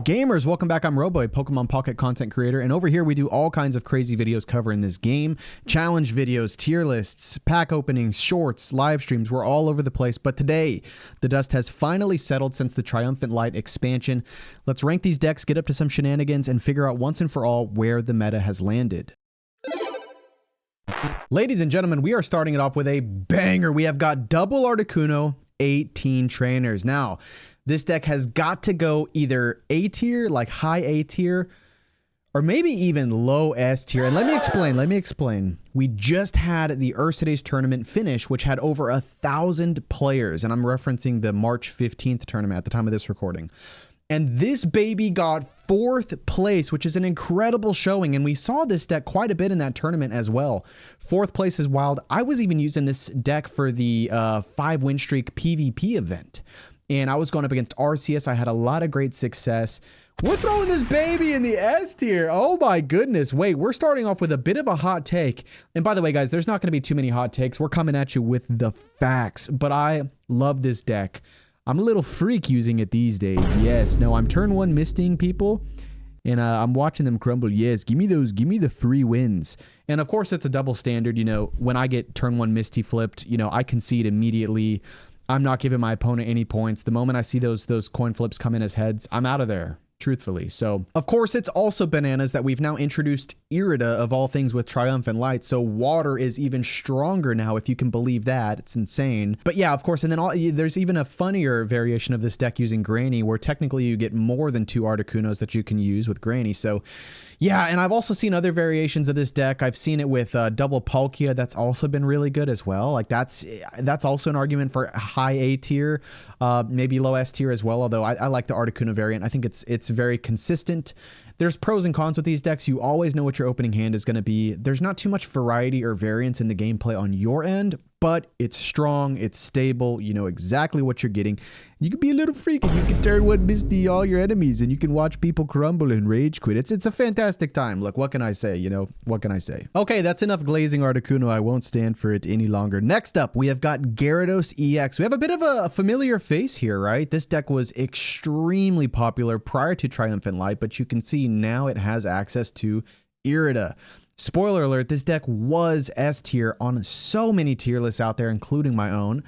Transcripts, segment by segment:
Gamers, welcome back. I'm Robo, a Pokemon Pocket content creator, and over here we do all kinds of crazy videos covering this game. Challenge videos, tier lists, pack openings, shorts, live streams. We're all over the place, but today the dust has finally settled since the Triumphant Light expansion. Let's rank these decks, get up to some shenanigans, and figure out once and for all where the meta has landed. Ladies and gentlemen, we are starting it off with a banger. We have got double Articuno, 18 trainers. Now, this deck has got to go either A tier, like high A tier, or maybe even low S tier. And let me explain. We just had the Ursida's tournament finish, which had over 1,000 players. And I'm referencing the March 15th tournament at the time of this recording. And this baby got 4th place, which is an incredible showing. And we saw this deck quite a bit in that tournament as well. 4th place is wild. I was even using this deck for the 5-win streak PvP event. And I was going up against Arceus. I had a lot of great success. We're throwing this baby in the S tier. Oh my goodness. Wait, we're starting off with a bit of a hot take. And by the way, guys, there's not going to be too many hot takes. We're coming at you with the facts. But I love this deck. I'm a little freak using it these days. Yes. No, I'm turn 1 misting people. And I'm watching them crumble. Yes, give me the free wins. And of course, it's a double standard. You know, when I get turn 1 Misty flipped, you know, I concede immediately. I'm not giving my opponent any points. The moment I see those coin flips come in as heads, I'm out of there, truthfully. So, of course, it's also bananas that we've now introduced Irida of all things with Triumphant Light. So water is even stronger now, if you can believe that. It's insane. But yeah, of course, and then there's even a funnier variation of this deck using Granny, where technically you get more than 2 Articunos that you can use with Granny. So yeah, and I've also seen other variations of this deck. I've seen it with double Palkia. That's also been really good as well. Like that's also an argument for high A tier, maybe low S tier as well. Although I like the Articuno variant. I think it's very consistent. There's pros and cons with these decks. You always know what your opening hand is going to be. There's not too much variety or variance in the gameplay on your end, but it's strong, it's stable, you know exactly what you're getting. You can be a little freak and you can turn 1 Misty all your enemies and you can watch people crumble and rage quit. It's a fantastic time. Look, what can I say? You know, what can I say? Okay, that's enough glazing Articuno. I won't stand for it any longer. Next up, we have got Gyarados EX. We have a bit of a familiar face here, right? This deck was extremely popular prior to Triumphant Light, but you can see now it has access to Irida. Spoiler alert, this deck was S tier on so many tier lists out there, including my own.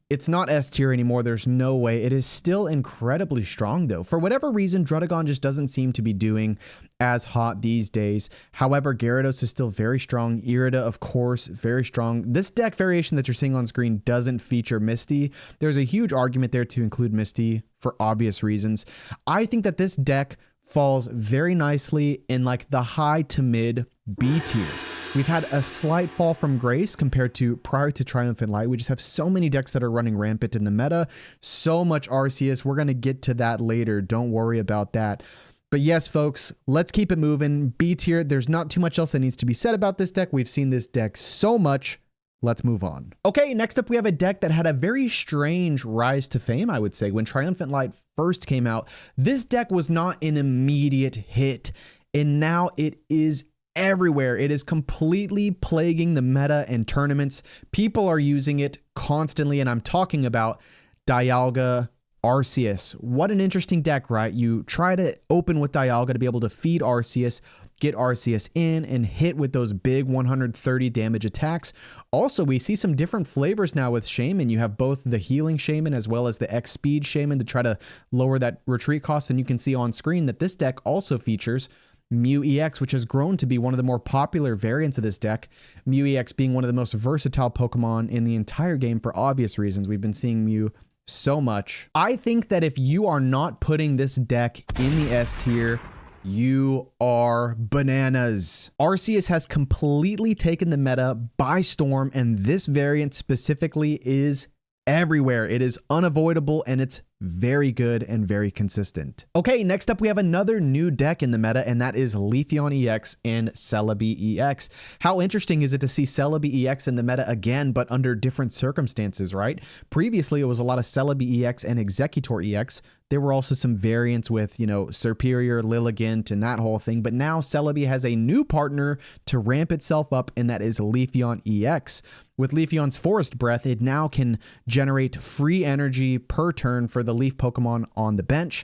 It's not S tier anymore. There's no way. It is still incredibly strong, though. For whatever reason, Druddigon just doesn't seem to be doing as hot these days. However, Gyarados is still very strong. Irida, of course, very strong. This deck variation that you're seeing on screen doesn't feature Misty. There's a huge argument there to include Misty for obvious reasons. I think that this deck falls very nicely in like the high to mid B tier. We've had a slight fall from grace compared to prior to Triumphant Light. We just have so many decks that are running rampant in the meta. So much Arceus. We're going to get to that later. Don't worry about that. But yes, folks, let's keep it moving. B tier, there's not too much else that needs to be said about this deck. We've seen this deck so much. Let's move on. Okay, next up we have a deck that had a very strange rise to fame, I would say. When Triumphant Light first came out, this deck was not an immediate hit, and now it is everywhere. It is completely plaguing the meta and tournaments. People are using it constantly, and I'm talking about Dialga Arceus. What an interesting deck, right? You try to open with Dialga to be able to feed Arceus, get Arceus in, and hit with those big 130 damage attacks. Also, we see some different flavors now with Shaman. You have both the healing Shaman as well as the X speed Shaman to try to lower that retreat cost. And you can see on screen that this deck also features Mew EX, which has grown to be one of the more popular variants of this deck. Mew EX being one of the most versatile Pokemon in the entire game for obvious reasons. We've been seeing Mew so much. I think that if you are not putting this deck in the S tier, you are bananas. Arceus has completely taken the meta by storm, and this variant specifically is everywhere. It is unavoidable, and it's very good and very consistent. Okay, next up we have another new deck in the meta, and that is Leafeon EX and Celebi EX. How interesting is it to see Celebi EX in the meta again, but under different circumstances, right? Previously, it was a lot of Celebi EX and Executor EX. There were also some variants with, you know, Superior, Lilligant, and that whole thing. But now Celebi has a new partner to ramp itself up, and that is Leafeon EX. With Leafeon's Forest Breath, it now can generate free energy per turn for the Leaf Pokemon on the bench.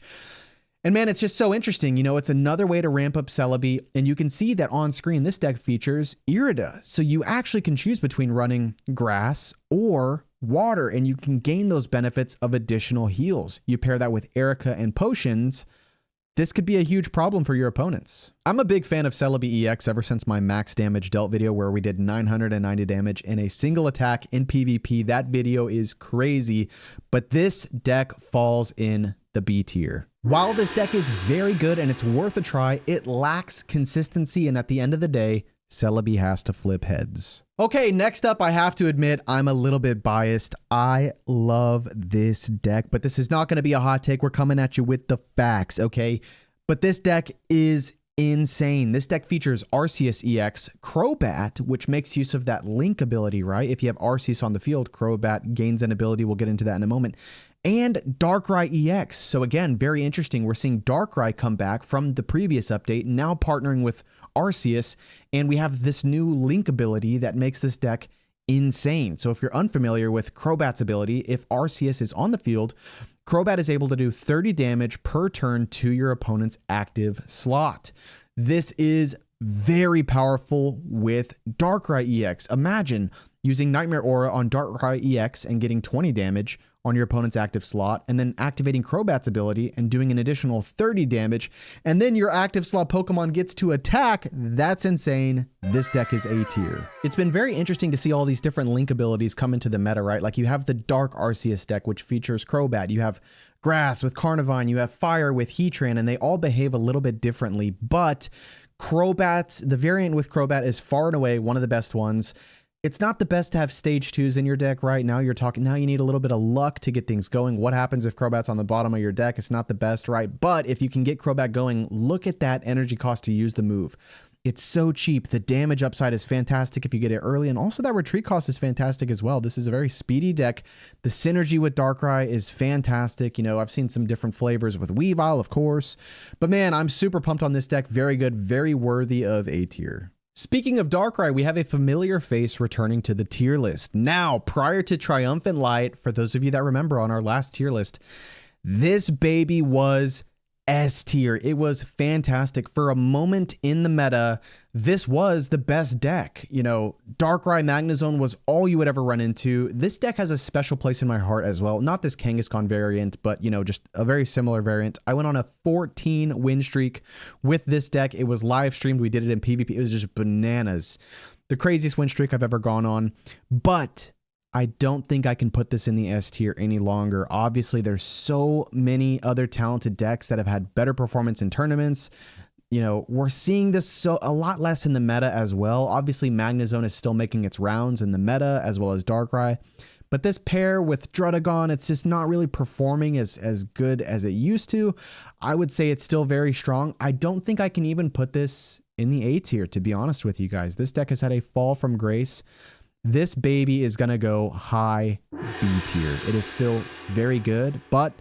And man, it's just so interesting. You know, it's another way to ramp up Celebi. And you can see that on screen, this deck features Irida. So you actually can choose between running grass or water, and you can gain those benefits of additional heals. You pair that with Erica and potions. This could be a huge problem for your opponents. I'm a big fan of Celebi EX ever since my max damage dealt video where we did 990 damage in a single attack in PvP. That video is crazy, but this deck falls in the B tier. While this deck is very good and it's worth a try, it lacks consistency, and at the end of the day, Celebi has to flip heads. Okay, next up, I have to admit, I'm a little bit biased. I love this deck, but this is not going to be a hot take. We're coming at you with the facts, okay? But this deck is insane. This deck features Arceus EX, Crobat, which makes use of that link ability, right? If you have Arceus on the field, Crobat gains an ability. We'll get into that in a moment. And Darkrai EX. So again, very interesting. We're seeing Darkrai come back from the previous update, now partnering with Arceus, and we have this new link ability that makes this deck insane. So if you're unfamiliar with Crobat's ability, if Arceus is on the field, Crobat is able to do 30 damage per turn to your opponent's active slot. This is very powerful with Darkrai EX. Imagine using Nightmare Aura on Darkrai EX and getting 20 damage on your opponent's active slot, and then activating Crobat's ability and doing an additional 30 damage, and then your active slot Pokemon gets to attack. That's insane. This deck is A tier. It's been very interesting to see all these different link abilities come into the meta, right? Like you have the Dark Arceus deck, which features Crobat. You have Grass with Carnivine. You have Fire with Heatran, and they all behave a little bit differently, but Crobat, the variant with Crobat is far and away one of the best ones. It's not the best to have stage 2s in your deck right now. Now you need a little bit of luck to get things going. What happens if Crobat's on the bottom of your deck? It's not the best, right? But if you can get Crobat going, look at that energy cost to use the move. It's so cheap. The damage upside is fantastic if you get it early, and also that retreat cost is fantastic as well. This is a very speedy deck. The synergy with Darkrai is fantastic. You know, I've seen some different flavors with Weavile, of course. But man, I'm super pumped on this deck. Very good, very worthy of A tier. Speaking of Darkrai, we have a familiar face returning to the tier list. Now, prior to Triumphant Light, for those of you that remember on our last tier list, this baby was S tier. It was fantastic. For a moment in the meta, this was the best deck. You know, Darkrai Magnezone was all you would ever run into. This deck has a special place in my heart as well. Not this Kangaskhan variant, but, you know, just a very similar variant. I went on a 14 win streak with this deck. It was live streamed. We did it in PvP. It was just bananas. The craziest win streak I've ever gone on. But I don't think I can put this in the S tier any longer. Obviously, there's so many other talented decks that have had better performance in tournaments. You know, we're seeing this a lot less in the meta as well. Obviously, Magnezone is still making its rounds in the meta, as well as Darkrai. But this pair with Druddigon, it's just not really performing as good as it used to. I would say it's still very strong. I don't think I can even put this in the A tier, to be honest with you guys. This deck has had a fall from grace. This baby is going to go high B tier. It is still very good, but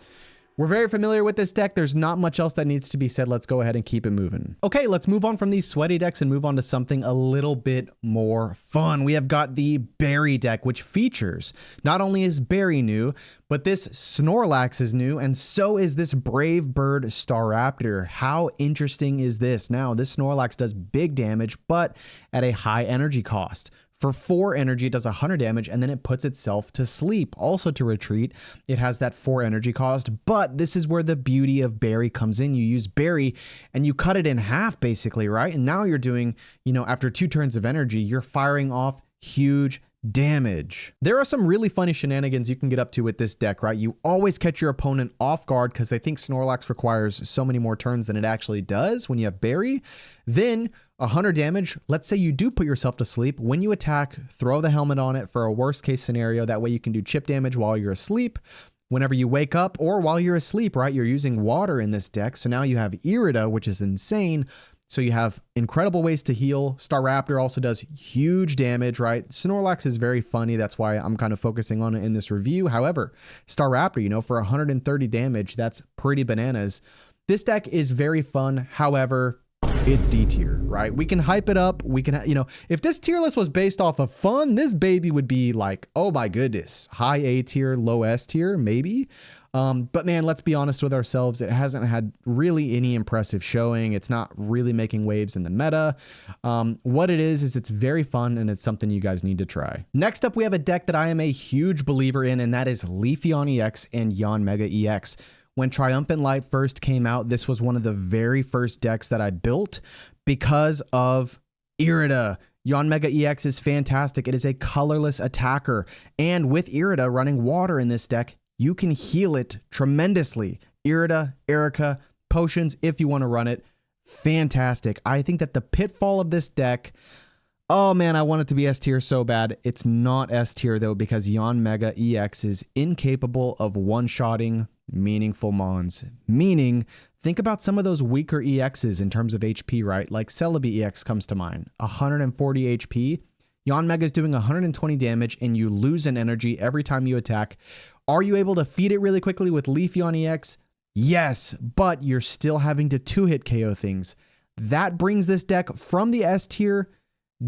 we're very familiar with this deck. There's not much else that needs to be said. Let's go ahead and keep it moving. Okay, let's move on from these sweaty decks and move on to something a little bit more fun. We have got the Barry deck, which features, not only is Barry new, but this Snorlax is new, and so is this Brave Bird Staraptor. How interesting is this? Now, this Snorlax does big damage, but at a high energy cost. For 4 energy, it does 100 damage, and then it puts itself to sleep. Also to retreat, it has that 4 energy cost, but this is where the beauty of Barry comes in. You use Barry, and you cut it in half, basically, right? And now you're doing, you know, after 2 turns of energy, you're firing off huge damage. There are some really funny shenanigans you can get up to with this deck, right? You always catch your opponent off guard because they think Snorlax requires so many more turns than it actually does when you have Barry. Then 100 damage, let's say you do put yourself to sleep. When you attack, throw the helmet on it for a worst case scenario. That way you can do chip damage while you're asleep. Whenever you wake up or while you're asleep, right? You're using water in this deck. So now you have Irida, which is insane. So you have incredible ways to heal. Staraptor also does huge damage, right? Snorlax is very funny. That's why I'm kind of focusing on it in this review. However, Staraptor, you know, for 130 damage, that's pretty bananas. This deck is very fun. However, it's D tier, right? We can hype it up. We can, you know, if this tier list was based off of fun, this baby would be like, oh my goodness, high A tier, low S tier, maybe. But man, let's be honest with ourselves. It hasn't had really any impressive showing. It's not really making waves in the meta. What it is it's very fun and it's something you guys need to try. Next up, we have a deck that I am a huge believer in, and that is Leafeon EX and Yanmega EX. When Triumphant Light first came out, this was one of the very first decks that I built because of Irida. Yanmega EX is fantastic. It is a colorless attacker. And with Irida running water in this deck, you can heal it tremendously. Irida, Erica, potions if you want to run it. Fantastic. I think that the pitfall of this deck, oh man, I want it to be S tier so bad. It's not S tier though, because Yanmega EX is incapable of one-shotting meaningful mons. Meaning, think about some of those weaker EXs in terms of HP, right? Like Celebi EX comes to mind. 140 HP. Yanmega is doing 120 damage and you lose an energy every time you attack. Are you able to feed it really quickly with Leafeon EX? Yes, but you're still having to two-hit KO things. That brings this deck from the S tier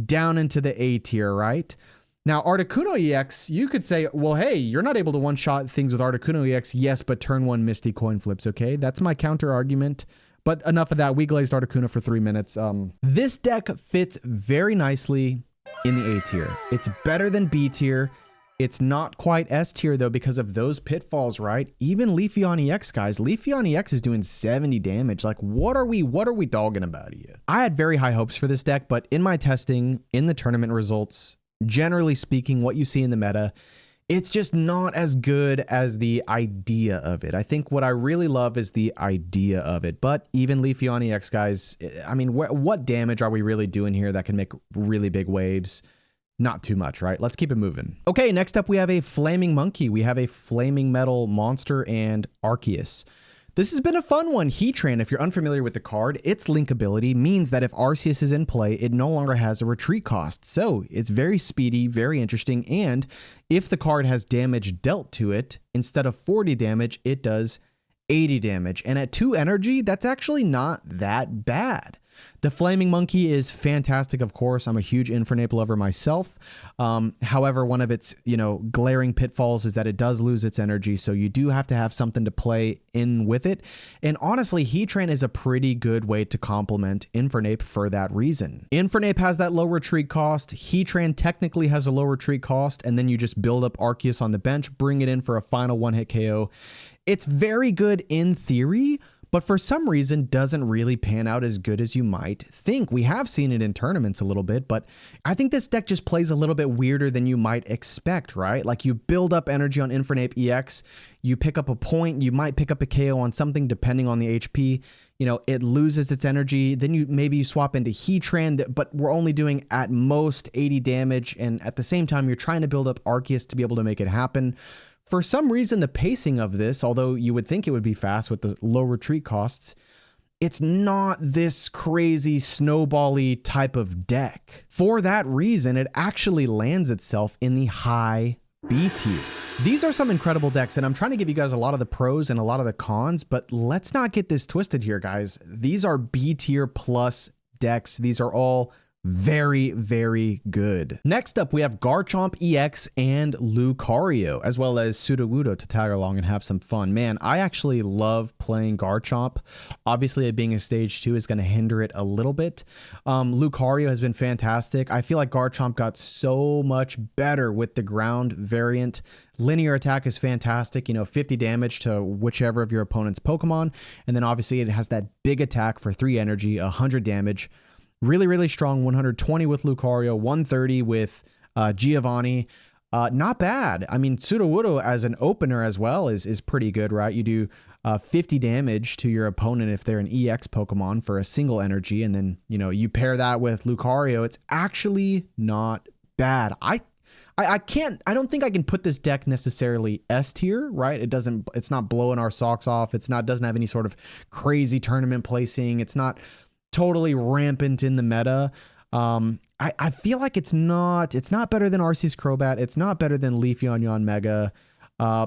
down into the A tier, right? Now, Articuno EX, you could say, well, hey, you're not able to one-shot things with Articuno EX. Yes, but turn 1 Misty coin flips, okay? That's my counter argument. But enough of that. We glazed Articuno for 3 minutes. This deck fits very nicely in the A tier. It's better than B tier. It's not quite S tier though because of those pitfalls, right? Even Leafeon EX, guys. Leafeon EX is doing 70 damage. Like, what are we dogging about here? I had very high hopes for this deck, but in my testing, in the tournament results, generally speaking, what you see in the meta, it's just not as good as the idea of it. I think what I really love is the idea of it. But even Leafeon EX, guys, I mean, what damage are we really doing here that can make really big waves? Not too much, right? Let's keep it moving. Okay, next up we have a Flaming Monkey. We have a Flaming Metal Monster and Arceus. This has been a fun one. Heatran, if you're unfamiliar with the card, its link ability means that if Arceus is in play, it no longer has a retreat cost. So it's very speedy, very interesting, and if the card has damage dealt to it, instead of 40 damage, it does 80 damage. And at 2 energy, that's actually not that bad. The Flaming Monkey is fantastic, of course. I'm a huge Infernape lover myself. However, one of its, glaring pitfalls is that it does lose its energy, so you do have to have something to play in with it. And honestly, Heatran is a pretty good way to complement Infernape for that reason. Infernape has that low retreat cost. Heatran technically has a low retreat cost, and then you just build up Arceus on the bench, bring it in for a final one-hit KO. It's very good in theory, but for some reason doesn't really pan out as good as you might think. We have seen it in tournaments a little bit, but I think this deck just plays a little bit weirder than you might expect, right? Like you build up energy on Infernape EX, you pick up a point, you might pick up a KO on something depending on the HP. It loses its energy, then maybe you swap into Heatran, but we're only doing at most 80 damage, and at the same time, you're trying to build up Arceus to be able to make it happen. For some reason, the pacing of this, although you would think it would be fast with the low retreat costs, it's not this crazy snowball-y type of deck. For that reason, it actually lands itself in the high B tier. These are some incredible decks, and I'm trying to give you guys a lot of the pros and a lot of the cons, but let's not get this twisted here, guys. These are B tier plus decks. These are all very, very good. Next up, we have Garchomp EX and Lucario, as well as Sudowoodo to tag along and have some fun. Man, I actually love playing Garchomp. Obviously, it being a stage 2 is going to hinder it a little bit. Lucario has been fantastic. I feel like Garchomp got so much better with the ground variant. Linear attack is fantastic, 50 damage to whichever of your opponent's Pokemon. And then obviously it has that big attack for 3 energy, 100 damage. Really, really strong. 120 with Lucario, 130 with Giovanni. Not bad. I mean, Sudowoodo as an opener as well is pretty good, right? You do 50 damage to your opponent if they're an EX Pokemon for a single energy, and then, you pair that with Lucario. It's actually not bad. I don't think I can put this deck necessarily S tier, right? It's not blowing our socks off. Doesn't have any sort of crazy tournament placing. It's not totally rampant in the meta. I feel like it's not better than Arceus Crobat. It's not better than Leafeon Yanmega.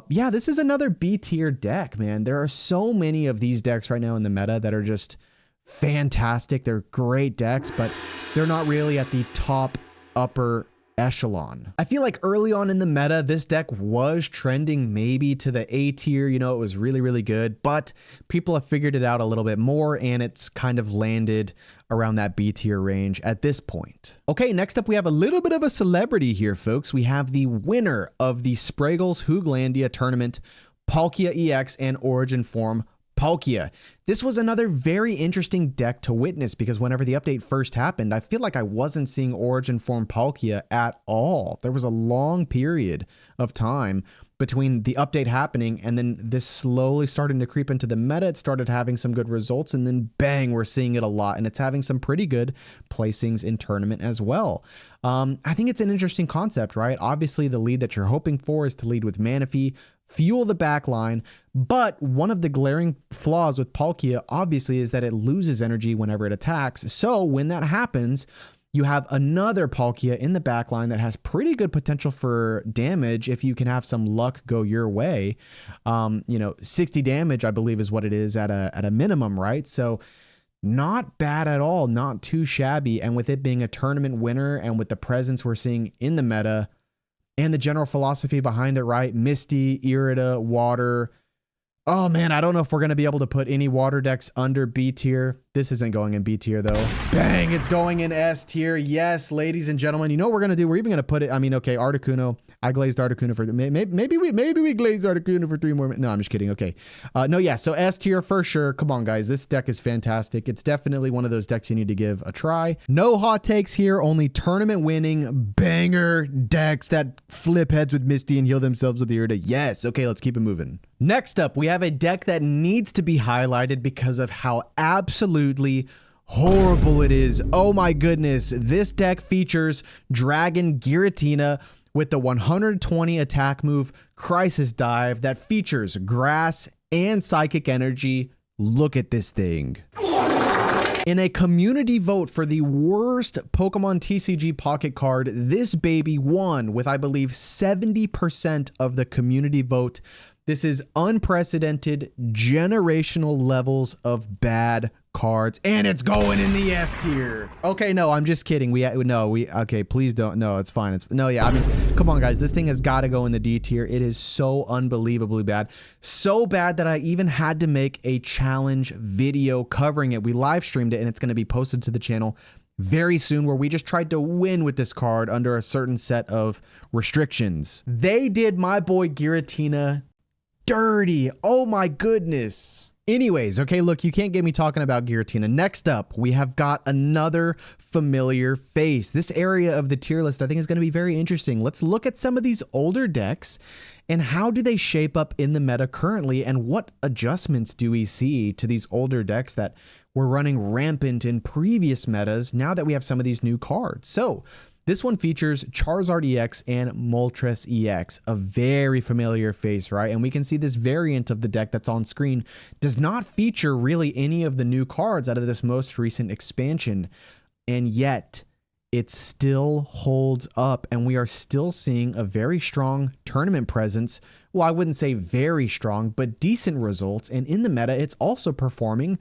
Yeah, this is another B tier deck, man. There are so many of these decks right now in the meta that are just fantastic. They're great decks, but they're not really at the top upper echelon. I feel like early on in the meta, this deck was trending maybe to the A tier, you know, it was really, really good, but people have figured it out a little bit more and it's kind of landed around that B tier range at this point. Okay, next up we have a little bit of a celebrity here, folks. We have the winner of the Spraggles Hooglandia tournament, Palkia EX and Origin Form Palkia. This was another very interesting deck to witness because whenever the update first happened, I feel like I wasn't seeing Origin Form Palkia at all. There was a long period of time between the update happening and then this slowly starting to creep into the meta. It started having some good results and then bang, we're seeing it a lot and it's having some pretty good placings in tournament as well. I think it's an interesting concept, right? Obviously the lead that you're hoping for is to lead with Manaphy, fuel the back line, but one of the glaring flaws with Palkia obviously is that it loses energy whenever it attacks. So when that happens, you have another Palkia in the back line that has pretty good potential for damage if you can have some luck go your way. You know, 60 damage, I believe, is what it is at a minimum, right? So not bad at all, not too shabby. And with it being a tournament winner and with the presence we're seeing in the meta and the general philosophy behind it, right? Misty, Irida, Water. Oh man, I don't know if we're going to be able to put any water decks under B tier. This isn't going in B tier though. Bang, it's going in S tier. Yes, ladies and gentlemen, you know what we're going to do? We're even going to put it, I mean, okay, Articuno. I glazed Articuno for, maybe we glazed Articuno for 3 more minutes. No, I'm just kidding. Okay. No, yeah, so S tier for sure. Come on, guys. This deck is fantastic. It's definitely one of those decks you need to give a try. No hot takes here, only tournament winning banger decks that flip heads with Misty and heal themselves with Irida. Yes. Okay, let's keep it moving. Next up, we have a deck that needs to be highlighted because of how absolutely horrible it is. Oh my goodness. This deck features Dragon Giratina with the 120 attack move Crisis Dive that features Grass and Psychic Energy. Look at this thing. In a community vote for the worst Pokemon TCG pocket card, this baby won with, I believe, 70% of the community vote. This is unprecedented generational levels of bad cards, and it's going in the S tier. Okay, no, I'm just kidding. Okay, please don't. No, it's fine. I mean, come on, guys. This thing has got to go in the D tier. It is so unbelievably bad. So bad that I even had to make a challenge video covering it. We live streamed it, and it's going to be posted to the channel very soon, where we just tried to win with this card under a certain set of restrictions. They did my boy Giratina dirty. Oh my goodness. Anyways, okay, look, you can't get me talking about Giratina. Next up, we have got another familiar face. This area of the tier list I think is going to be very interesting. Let's look at some of these older decks and how do they shape up in the meta currently, and what adjustments do we see to these older decks that were running rampant in previous metas now that we have some of these new cards. So this one features Charizard EX and Moltres EX, a very familiar face, right? And we can see this variant of the deck that's on screen does not feature really any of the new cards out of this most recent expansion. And yet it still holds up and we are still seeing a very strong tournament presence. Well, I wouldn't say very strong, but decent results. And in the meta, it's also performing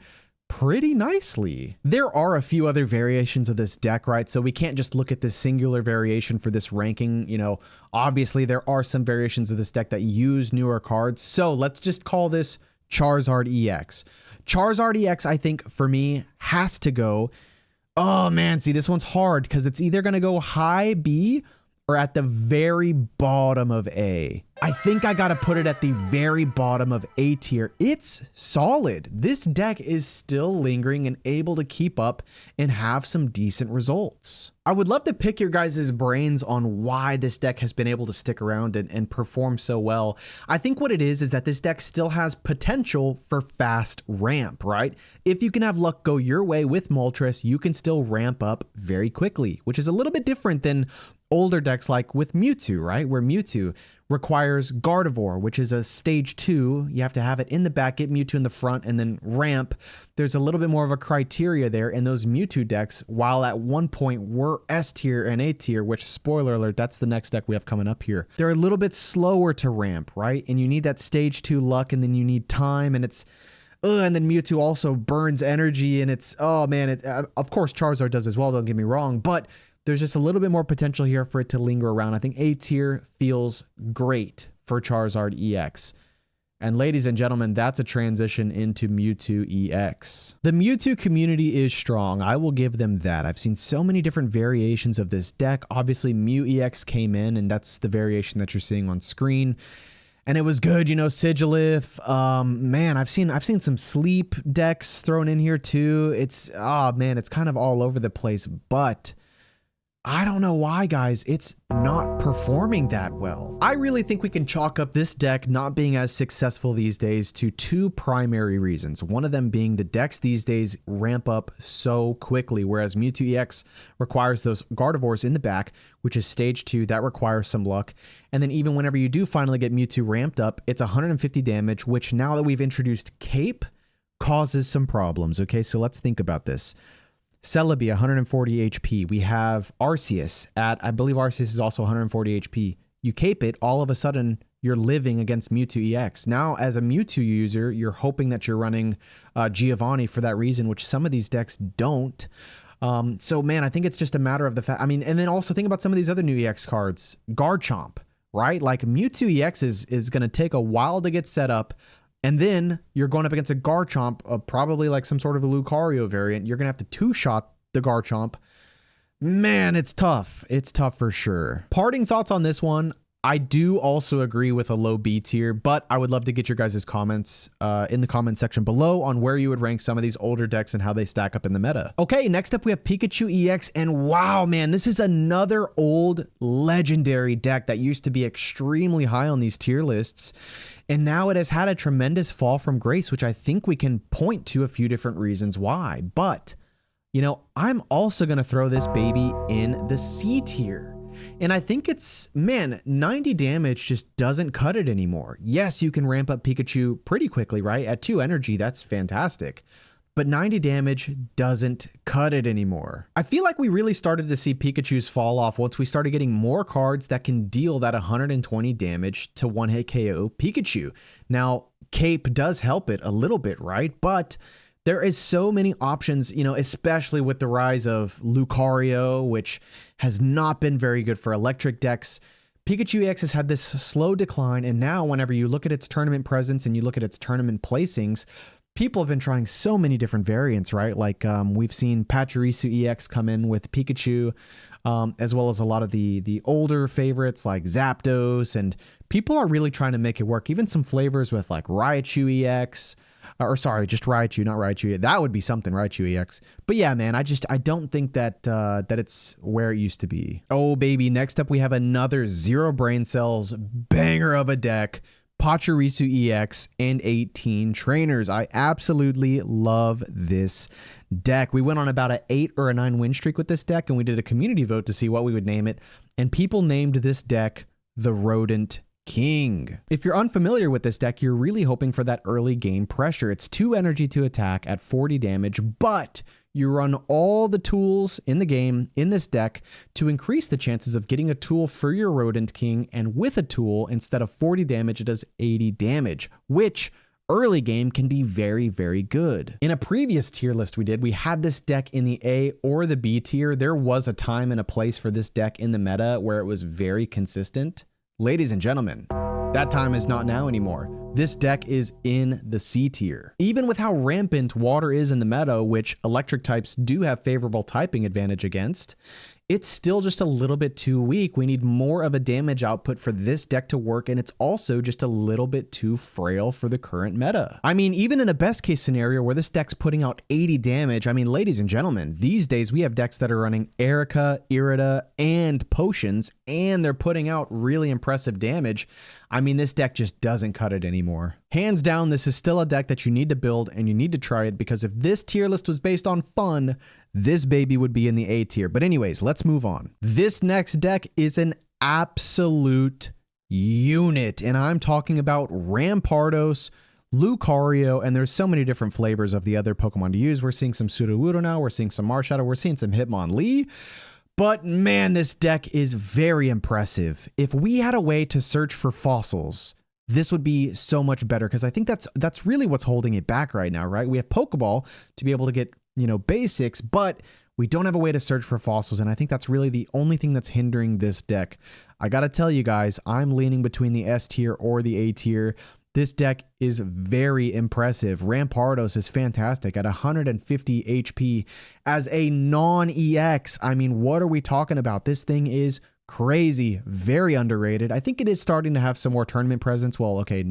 pretty nicely. There are a few other variations of this deck, right? So we can't just look at this singular variation for this ranking. You know, obviously there are some variations of this deck that use newer cards. So let's just call this Charizard EX. Charizard EX, I think for me, has to go. Oh man, see, this one's hard because it's either going to go high B or at the very bottom of A. I think I gotta put it at the very bottom of A tier. It's solid. This deck is still lingering and able to keep up and have some decent results. I would love to pick your guys' brains on why this deck has been able to stick around and perform so well. I think what it is that this deck still has potential for fast ramp, right? If you can have luck go your way with Moltres, you can still ramp up very quickly, which is a little bit different than older decks like with Mewtwo, right? Where Mewtwo requires Gardevoir, which is a stage 2. You have to have it in the back, get Mewtwo in the front, and then ramp. There's a little bit more of a criteria there, and those Mewtwo decks, while at one point were S tier and A tier, which, spoiler alert, that's the next deck we have coming up here. They're a little bit slower to ramp, right? And you need that stage 2 luck, and then you need time, and it's... and then Mewtwo also burns energy, and it's... Oh, man, of course Charizard does as well, don't get me wrong, but there's just a little bit more potential here for it to linger around. I think A tier feels great for Charizard EX. And ladies and gentlemen, that's a transition into Mewtwo EX. The Mewtwo community is strong. I will give them that. I've seen so many different variations of this deck. Obviously, Mew EX came in, and that's the variation that you're seeing on screen. And it was good, you know, Sigilith. Man, I've seen some sleep decks thrown in here too. It's, oh man, it's kind of all over the place, but I don't know why, guys. It's not performing that well. I really think we can chalk up this deck not being as successful these days to two primary reasons. One of them being the decks these days ramp up so quickly, whereas Mewtwo EX requires those Gardevoirs in the back, which is stage 2. That requires some luck. And then even whenever you do finally get Mewtwo ramped up, it's 150 damage, which now that we've introduced Cape, causes some problems. Okay, so let's think about this. Celebi, 140 HP. We have Arceus at, I believe Arceus is also 140 HP. You cape it, all of a sudden you're living against Mewtwo EX. Now, as a Mewtwo user, you're hoping that you're running Giovanni for that reason, which some of these decks don't. So, man, I think it's just a matter of the fact. I mean, and then also think about some of these other new EX cards. Garchomp, right? Like Mewtwo EX is going to take a while to get set up. And then you're going up against a Garchomp, probably like some sort of a Lucario variant. You're going to have to two-shot the Garchomp. Man, it's tough. It's tough for sure. Parting thoughts on this one. I do also agree with a low B tier, but I would love to get your guys' comments in the comment section below on where you would rank some of these older decks and how they stack up in the meta. Okay, next up we have Pikachu EX, and wow, man, this is another old legendary deck that used to be extremely high on these tier lists, and now it has had a tremendous fall from grace, which I think we can point to a few different reasons why. But, you know, I'm also going to throw this baby in the C tier. And I think it's, man, 90 damage just doesn't cut it anymore. Yes, you can ramp up Pikachu pretty quickly, right? At 2 energy, that's fantastic. But 90 damage doesn't cut it anymore. I feel like we really started to see Pikachu's fall off once we started getting more cards that can deal that 120 damage to one-hit KO Pikachu. Now, Cape does help it a little bit, right? But there is so many options, you know, especially with the rise of Lucario, which has not been very good for electric decks. Pikachu EX has had this slow decline, and now whenever you look at its tournament presence and you look at its tournament placings, people have been trying so many different variants, right? Like we've seen Pachirisu EX come in with Pikachu, as well as a lot of the older favorites like Zapdos, and people are really trying to make it work. Even some flavors with like Raichu EX, or sorry, just Raichu, not Raichu. That would be something, Raichu EX. But yeah, man, I don't think that that it's where it used to be. Oh, baby. Next up, we have another Zero Brain Cells banger of a deck, Pachirisu EX and 18 trainers. I absolutely love this deck. We went on about an 8 or a 9 win streak with this deck, and we did a community vote to see what we would name it. And people named this deck the Rodent King. If you're unfamiliar with this deck, you're really hoping for that early game pressure. It's 2 energy to attack at 40 damage, but you run all the tools in the game in this deck to increase the chances of getting a tool for your Rodent King, and with a tool, instead of 40 damage, it does 80 damage, which early game can be very, very good. In a previous tier list we had this deck in the A or the B tier. There was a time and a place for this deck in the meta where it was very consistent. Ladies and gentlemen, that time is not now anymore. This deck is in the C tier. Even with how rampant water is in the meta, which electric types do have favorable typing advantage against, it's still just a little bit too weak. We need more of a damage output for this deck to work, and it's also just a little bit too frail for the current meta. I mean, even in a best case scenario where this deck's putting out 80 damage, I mean, ladies and gentlemen, these days we have decks that are running Erica, Irida, and Potions, and they're putting out really impressive damage. I mean, this deck just doesn't cut it anymore. Hands down, this is still a deck that you need to build, and you need to try it, because if this tier list was based on fun, this baby would be in the A tier. But anyways, let's move on. This next deck is an absolute unit, and I'm talking about Rampardos Lucario, and there's so many different flavors of the other Pokemon to use. We're seeing some Sudowoodo now, we're seeing some Marshadow, we're seeing some Hitmonlee. But man, this deck is very impressive. If we had a way to search for fossils, this would be so much better, because I think that's really what's holding it back right now, right? We have Pokeball to be able to get, you know, basics, but we don't have a way to search for fossils, and I think that's really the only thing that's hindering this deck. I gotta tell you guys, I'm leaning between the S tier or the A tier. This deck is very impressive. Rampardos is fantastic at 150 HP as a non-EX. I mean, what are we talking about? This thing is crazy, very underrated. I think it is starting to have some more tournament presence. Well, okay,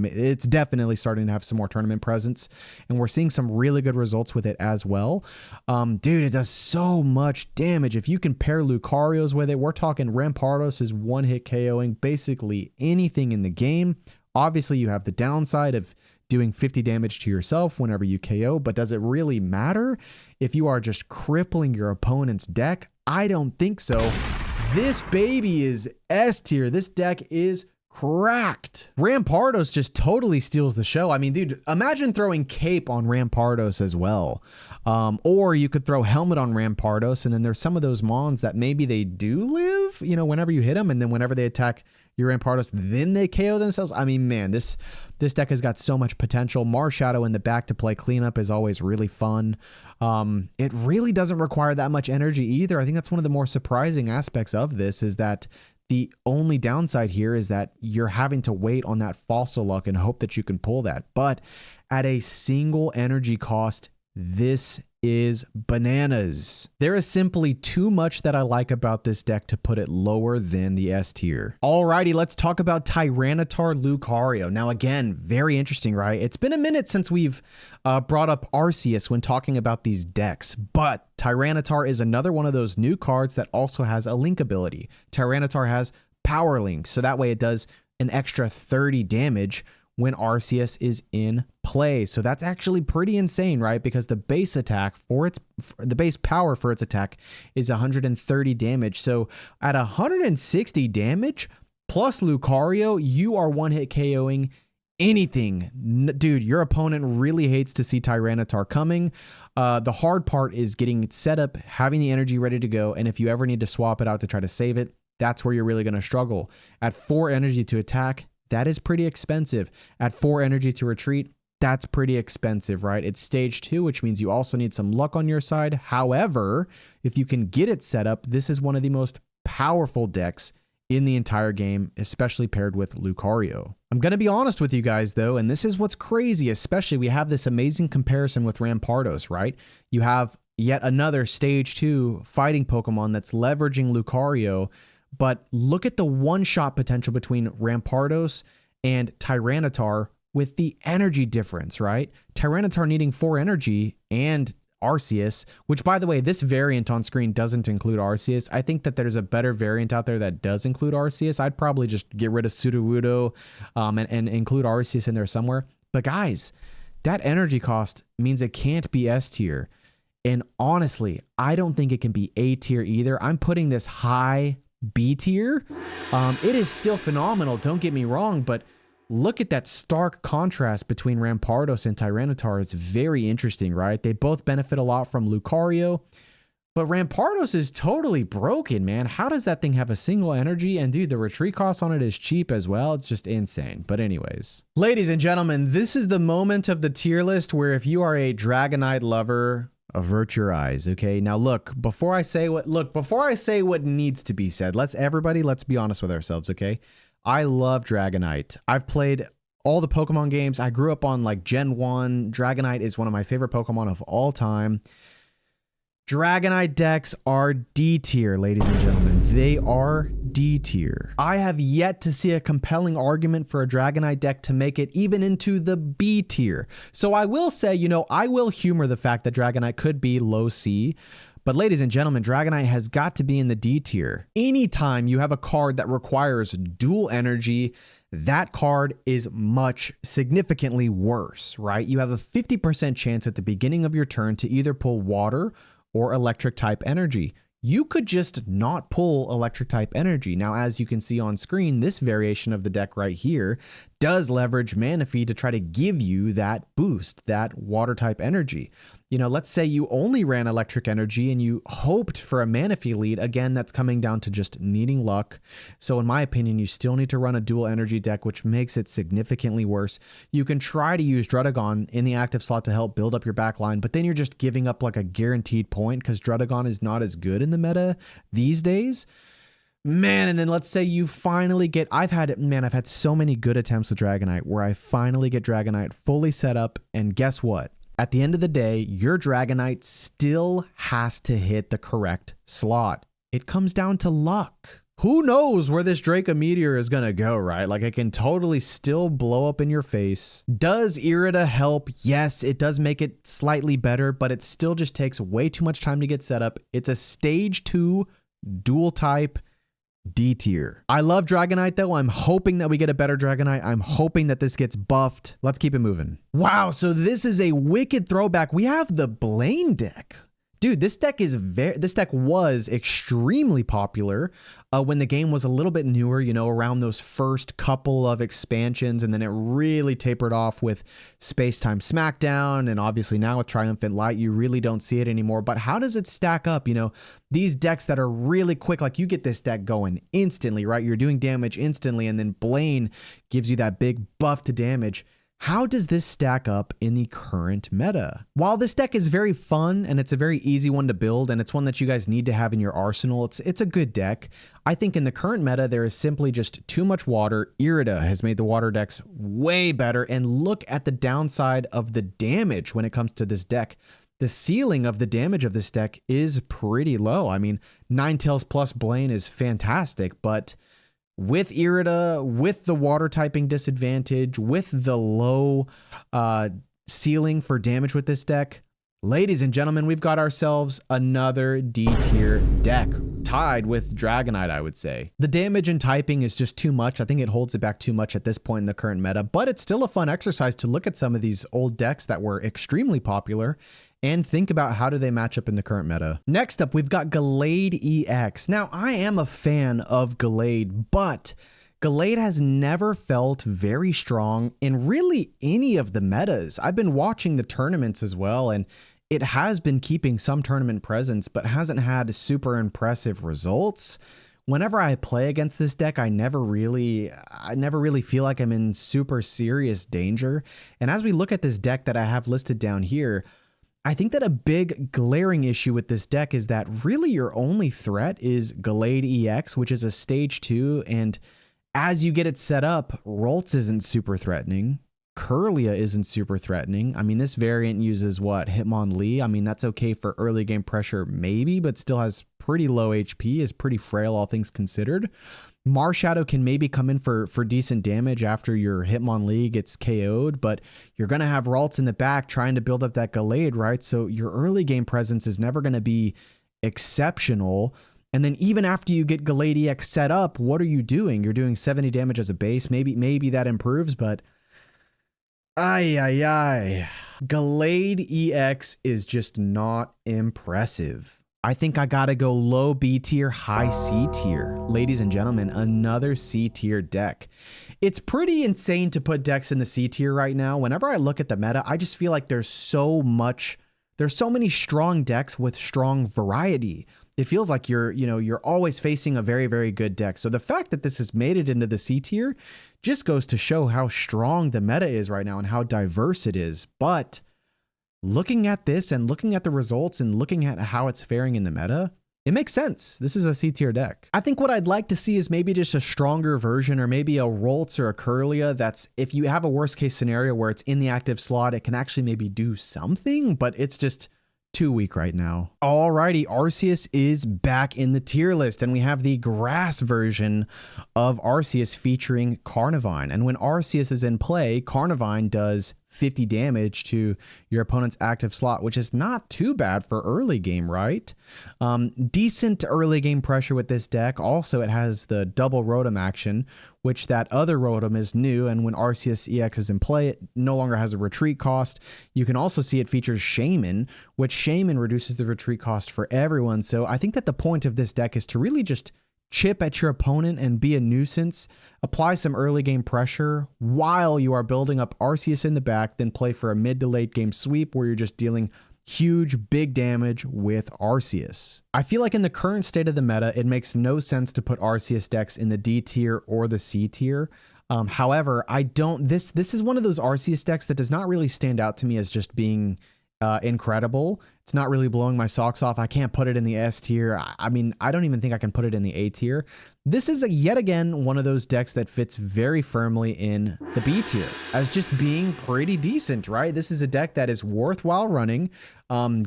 it's definitely starting to have some more tournament presence, and we're seeing some really good results with it as well. Dude, it does so much damage. If you can pair Lucarios with it, we're talking Rampardos is one-hit KOing basically anything in the game. Obviously, you have the downside of doing 50 damage to yourself whenever you KO, but does it really matter if you are just crippling your opponent's deck? I don't think so. This baby is S tier. This deck is cracked. Rampardos just totally steals the show. I mean, dude, imagine throwing Cape on Rampardos as well. Or you could throw Helmet on Rampardos, and then there's some of those mons that maybe they do live, you know, whenever you hit them, and then whenever they attack your Rampardos, then they KO themselves. I mean, man, this deck has got so much potential. Marshadow in the back to play cleanup is always really fun. It really doesn't require that much energy either. I think that's one of the more surprising aspects of this, is that the only downside here is that you're having to wait on that fossil luck and hope that you can pull that. But at a single energy cost, this is bananas. There is simply too much that I like about this deck to put it lower than the S tier. Alrighty, let's talk about Tyranitar Lucario. Now again, very interesting, right? It's been a minute since we've brought up Arceus when talking about these decks, but Tyranitar is another one of those new cards that also has a link ability. Tyranitar has Power Link, so that way it does an extra 30 damage when Arceus is in play. So that's actually pretty insane, right? Because the base attack for the base power for its attack is 130 damage. So at 160 damage plus Lucario, you are one-hit KOing anything. Dude, your opponent really hates to see Tyranitar coming. The hard part is getting it set up, having the energy ready to go, and if you ever need to swap it out to try to save it, that's where you're really going to struggle. At 4 energy to attack, that is pretty expensive. At 4 energy to retreat, that's pretty expensive, right? It's stage 2, which means you also need some luck on your side. However, if you can get it set up, this is one of the most powerful decks in the entire game, especially paired with Lucario. I'm going to be honest with you guys though, and this is what's crazy, especially we have this amazing comparison with Rampardos, right? You have yet another stage 2 fighting Pokemon that's leveraging Lucario. But look at the one-shot potential between Rampardos and Tyranitar with the energy difference, right? Tyranitar needing 4 energy and Arceus, which, by the way, this variant on screen doesn't include Arceus. I think that there's a better variant out there that does include Arceus. I'd probably just get rid of Sudowoodo and include Arceus in there somewhere. But guys, that energy cost means it can't be S tier. And honestly, I don't think it can be A tier either. I'm putting this high B tier. It is still phenomenal, don't get me wrong, but look at that stark contrast between Rampardos and Tyranitar. It's very interesting, right? They both benefit a lot from Lucario, but Rampardos is totally broken, man. How does that thing have a single energy? And dude, the retreat cost on it is cheap as well. It's just insane. But anyways, ladies and gentlemen, this is the moment of the tier list where if you are a Dragonite lover, avert your eyes, okay? Now look, before I say what needs to be said, let's be honest with ourselves, okay? I love Dragonite. I've played all the Pokemon games. I grew up on like Gen 1. Dragonite is one of my favorite Pokemon of all time. Dragonite decks are D tier, ladies and gentlemen. They are D tier. I have yet to see a compelling argument for a Dragonite deck to make it even into the B tier. So I will say, you know, I will humor the fact that Dragonite could be low C. But ladies and gentlemen, Dragonite has got to be in the D tier. Anytime you have a card that requires dual energy, that card is significantly worse, right? You have a 50% chance at the beginning of your turn to either pull water or electric type energy. You could just not pull electric type energy. Now, as you can see on screen, this variation of the deck right here does leverage Manaphy to try to give you that boost, that water type energy. You know, let's say you only ran electric energy and you hoped for a Manaphy lead. Again, that's coming down to just needing luck. So in my opinion, you still need to run a dual energy deck, which makes it significantly worse. You can try to use Druddigon in the active slot to help build up your back line, but then you're just giving up like a guaranteed point because Druddigon is not as good in the meta these days. Man, and then let's say you finally get, I've had so many good attempts with Dragonite where I finally get Dragonite fully set up, and guess what? At the end of the day, your Dragonite still has to hit the correct slot. It comes down to luck. Who knows where this Draco Meteor is going to go, right? Like, it can totally still blow up in your face. Does Irida help? Yes, it does make it slightly better, but it still just takes way too much time to get set up. It's a stage 2 dual type D tier. I love Dragonite though. I'm hoping that we get a better Dragonite. I'm hoping that this gets buffed. Let's keep it moving. Wow, so this is a wicked throwback. We have the Blaine deck. Dude, this deck was extremely popular when the game was a little bit newer, you know, around those first couple of expansions, and then it really tapered off with Space-Time Smackdown, and obviously now with Triumphant Light, you really don't see it anymore. But how does it stack up? You know, these decks that are really quick, like you get this deck going instantly, right? You're doing damage instantly, and then Blaine gives you that big buff to damage. How does this stack up in the current meta? While this deck is very fun and it's a very easy one to build and it's one that you guys need to have in your arsenal, it's a good deck. I think in the current meta, there is simply just too much water. Irida has made the water decks way better, and look at the downside of the damage when it comes to this deck. The ceiling of the damage of this deck is pretty low. I mean, Ninetales plus Blaine is fantastic, but with Irida, with the water typing disadvantage, with the low ceiling for damage with this deck, ladies and gentlemen, we've got ourselves another D tier deck, tied with Dragonite, I would say. The damage and typing is just too much. I think it holds it back too much at this point in the current meta, but it's still a fun exercise to look at some of these old decks that were extremely popular and think about how do they match up in the current meta. Next up, we've got Gallade EX. Now, I am a fan of Gallade, but Gallade has never felt very strong in really any of the metas. I've been watching the tournaments as well, and it has been keeping some tournament presence, but hasn't had super impressive results. Whenever I play against this deck, I never really feel like I'm in super serious danger. And as we look at this deck that I have listed down here, I think that a big glaring issue with this deck is that really your only threat is Gallade EX, which is a stage 2. And as you get it set up, Ralts isn't super threatening. Kirlia isn't super threatening. I mean, this variant uses what? Hitmonlee. I mean, that's okay for early game pressure, maybe, but still has pretty low HP, is pretty frail, all things considered. Marshadow can maybe come in for decent damage after your Hitmonlee gets KO'd, but you're going to have Ralts in the back trying to build up that Gallade, right? So your early game presence is never going to be exceptional. And then even after you get Gallade EX set up, what are you doing? You're doing 70 damage as a base. Maybe that improves, but Gallade EX is just not impressive. I think I gotta go low B tier, high C tier. Ladies and gentlemen, another C tier deck. It's pretty insane to put decks in the C tier right now. Whenever I look at the meta, I just feel like there's so many strong decks with strong variety. It feels like you're always facing a very, very good deck. So the fact that this has made it into the C tier just goes to show how strong the meta is right now and how diverse it is. But looking at this and looking at the results and looking at how it's faring in the meta, it makes sense. This is a C tier deck. I think what I'd like to see is maybe just a stronger version, or maybe a Ralts or a Kirlia that's, if you have a worst case scenario where it's in the active slot, it can actually maybe do something, but it's just too weak right now. Alrighty, Arceus is back in the tier list, and we have the grass version of Arceus featuring Carnivine. And when Arceus is in play, Carnivine does 50 damage to your opponent's active slot, which is not too bad for early game, right? Decent early game pressure with this deck. Also, it has the double Rotom action, which that other Rotom is new, and when Arceus EX is in play, it no longer has a retreat cost. You can also see it features Shaman, which Shaman reduces the retreat cost for everyone. So I think that the point of this deck is to really just chip at your opponent and be a nuisance, apply some early game pressure while you are building up Arceus in the back, then play for a mid to late game sweep where you're just dealing huge, big damage with Arceus. I feel like in the current state of the meta, it makes no sense to put Arceus decks in the D tier or the C tier. However, this is one of those Arceus decks that does not really stand out to me as just being incredible. It's not really blowing my socks off. I can't put it in the S tier. I mean, I don't even think I can put it in the A tier. This is yet again one of those decks that fits very firmly in the B tier as just being pretty decent, right? This is a deck that is worthwhile running.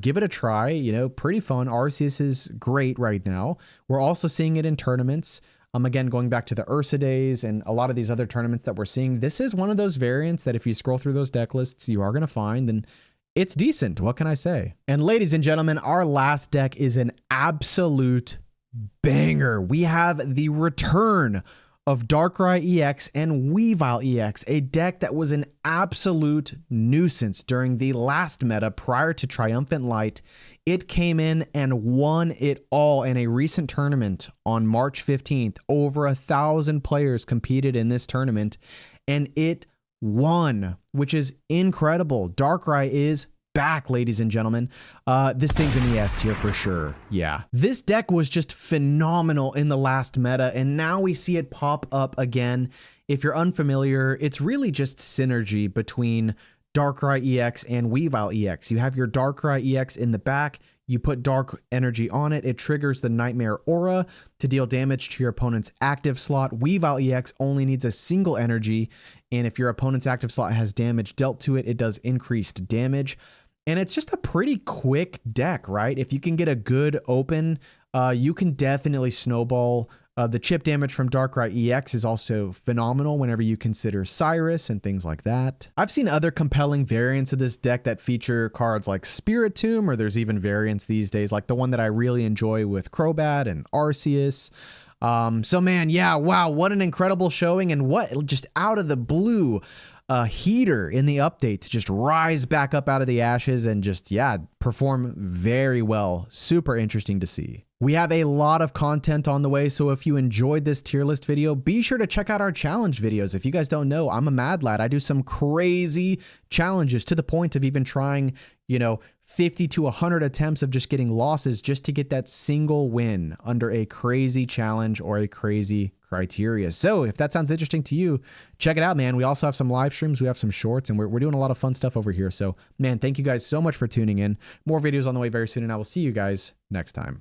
Give it a try, you know, pretty fun. Arceus is great right now. We're also seeing it in tournaments. Again, going back to the Ursa days and a lot of these other tournaments that we're seeing, this is one of those variants that if you scroll through those deck lists, you are going to find, and it's decent. What can I say? And ladies and gentlemen, our last deck is an absolute banger. We have the return of Darkrai EX and Weavile EX, a deck that was an absolute nuisance during the last meta prior to Triumphant Light. It came in and won it all in a recent tournament on March 15th. Over 1,000 players competed in this tournament, and it won, which is incredible. Darkrai is back, ladies and gentlemen. This thing's in the S tier for sure. Yeah. This deck was just phenomenal in the last meta, and now we see it pop up again. If you're unfamiliar, it's really just synergy between Darkrai EX and Weavile EX. You have your Darkrai EX in the back, you put Dark Energy on it, it triggers the Nightmare Aura to deal damage to your opponent's active slot. Weavile EX only needs a single energy, and if your opponent's active slot has damage dealt to it, it does increased damage. And it's just a pretty quick deck, right? If you can get a good open, you can definitely snowball. The chip damage from Darkrai EX is also phenomenal whenever you consider Cyrus and things like that. I've seen other compelling variants of this deck that feature cards like Spirit Tomb, or there's even variants these days, like the one that I really enjoy with Crobat and Arceus. So man, yeah, wow, what an incredible showing, and what just out of the blue heater in the update to just rise back up out of the ashes and just, yeah, perform very well. Super interesting to see. We have a lot of content on the way, so if you enjoyed this tier list video, be sure to check out our challenge videos. If you guys don't know, I'm a mad lad. I do some crazy challenges to the point of even trying, you know, 50 to 100 attempts of just getting losses just to get that single win under a crazy challenge or a crazy criteria. So if that sounds interesting to you, check it out, man. We also have some live streams, we have some shorts, and we're doing a lot of fun stuff over here. So man, thank you guys so much for tuning in. More videos on the way very soon, and I will see you guys next time.